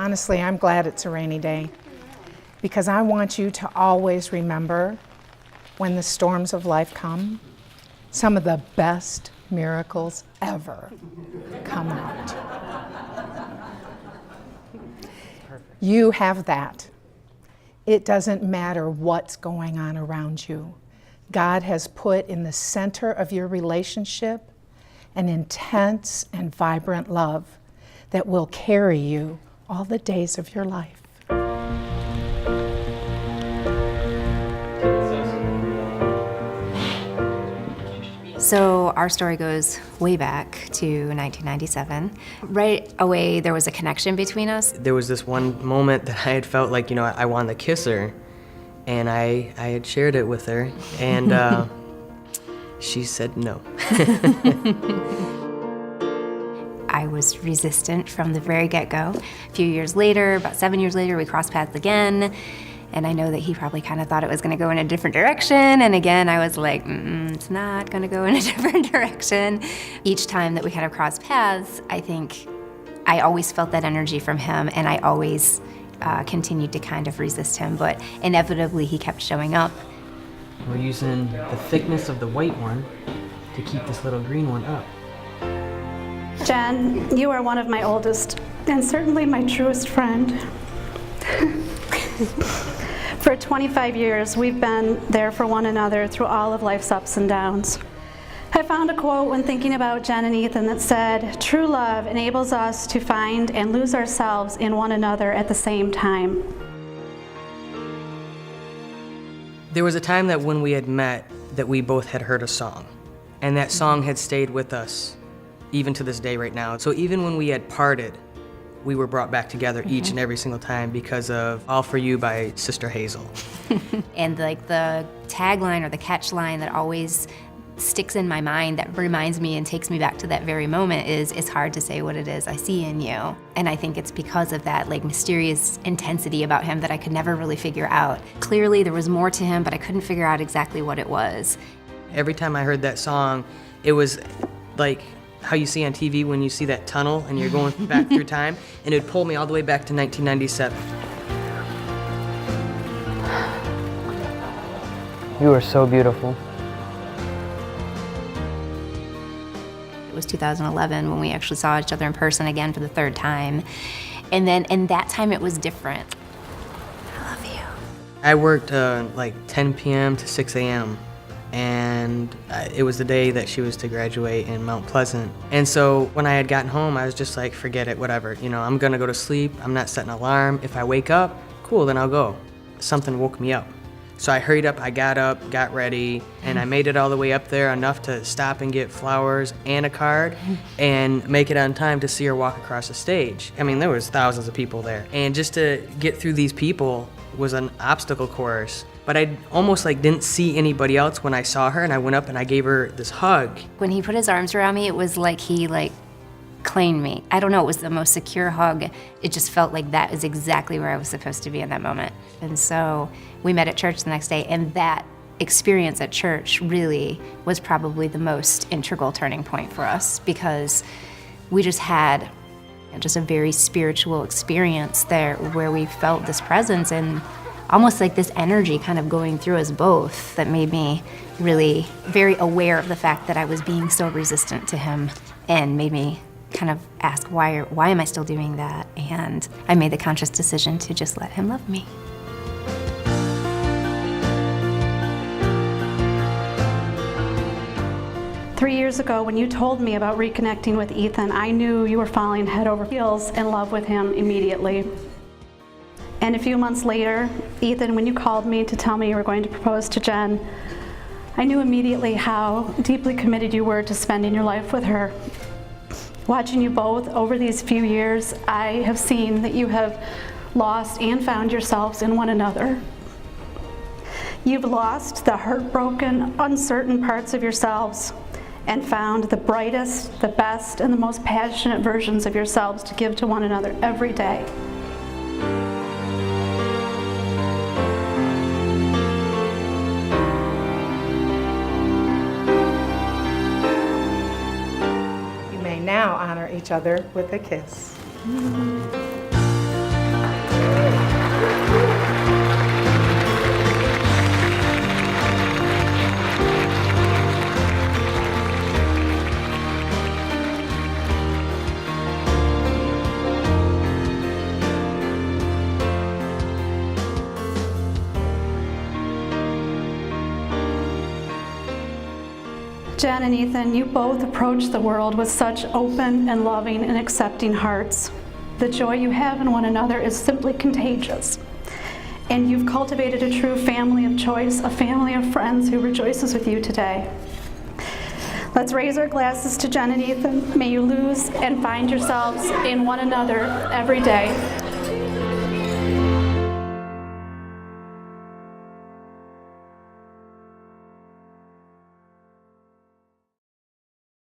Honestly, I'm glad it's a rainy day because I want you to always remember when the storms of life come, some of the best miracles ever come out. You have that. It doesn't matter what's going on around you. God has put in the center of your relationship an intense and vibrant love that will carry you all the days of your life. So our story goes way back to 1997. Right away, there was a connection between us. There was this one moment that I had felt like, I wanted to kiss her, and I had shared it with her, and she said no. I was resistant from the very get-go. A few years later, about 7 years later, we crossed paths again. And I know that he probably kind of thought it was going to go in a different direction. And again, I was like, it's not going to go in a different direction. Each time that we kind of crossed paths, I think I always felt that energy from him, and I always continued to kind of resist him. But inevitably, he kept showing up. We're using the thickness of the white one to keep this little green one up. Jen, you are one of my oldest and certainly my truest friend. For 25 years, we've been there for one another through all of life's ups and downs. I found a quote when thinking about Jen and Ethan that said, "True love enables us to find and lose ourselves in one another at the same time." There was a time that when we had met that we both had heard a song, and that song had stayed with us even to this day right now. So even when we had parted, we were brought back together each and every single time because of All For You by Sister Hazel. And like the tagline or the catch line that always sticks in my mind that reminds me and takes me back to that very moment is, "It's hard to say what it is I see in you." And I think it's because of that like mysterious intensity about him that I could never really figure out. Clearly there was more to him, but I couldn't figure out exactly what it was. Every time I heard that song, it was like how you see on TV when you see that tunnel and you're going back through time, and it would pull me all the way back to 1997. You are so beautiful. It was 2011 when we actually saw each other in person again for the third time. And then in that time it was different. I love you. I worked like 10 p.m. to 6 a.m. and it was the day that she was to graduate in Mount Pleasant. And so when I had gotten home, I was just like, forget it, whatever. I'm gonna go to sleep. I'm not setting an alarm. If I wake up, cool, then I'll go. Something woke me up. So I hurried up, I got up, got ready, and I made it all the way up there enough to stop and get flowers and a card and make it on time to see her walk across the stage. I mean, there was thousands of people there. And just to get through these people was an obstacle course. But I almost like didn't see anybody else when I saw her, and I went up and I gave her this hug. When he put his arms around me, it was like he claimed me. I don't know, it was the most secure hug. It just felt like that is exactly where I was supposed to be in that moment. And so we met at church the next day, and that experience at church really was probably the most integral turning point for us, because we just had just a very spiritual experience there where we felt this presence and almost like this energy kind of going through us both that made me really very aware of the fact that I was being so resistant to him, and made me kind of ask, why am I still doing that? And I made the conscious decision to just let him love me. Three years ago, when you told me about reconnecting with Ethan, I knew you were falling head over heels in love with him immediately. And a few months later, Ethan, when you called me to tell me you were going to propose to Jen, I knew immediately how deeply committed you were to spending your life with her. Watching you both over these few years, I have seen that you have lost and found yourselves in one another. You've lost the heartbroken, uncertain parts of yourselves and found the brightest, the best, and the most passionate versions of yourselves to give to one another every day. You may now honor each other with a kiss. Jen and Ethan, you both approach the world with such open and loving and accepting hearts. The joy you have in one another is simply contagious. And you've cultivated a true family of choice, a family of friends who rejoices with you today. Let's raise our glasses to Jen and Ethan. May you lose and find yourselves in one another every day.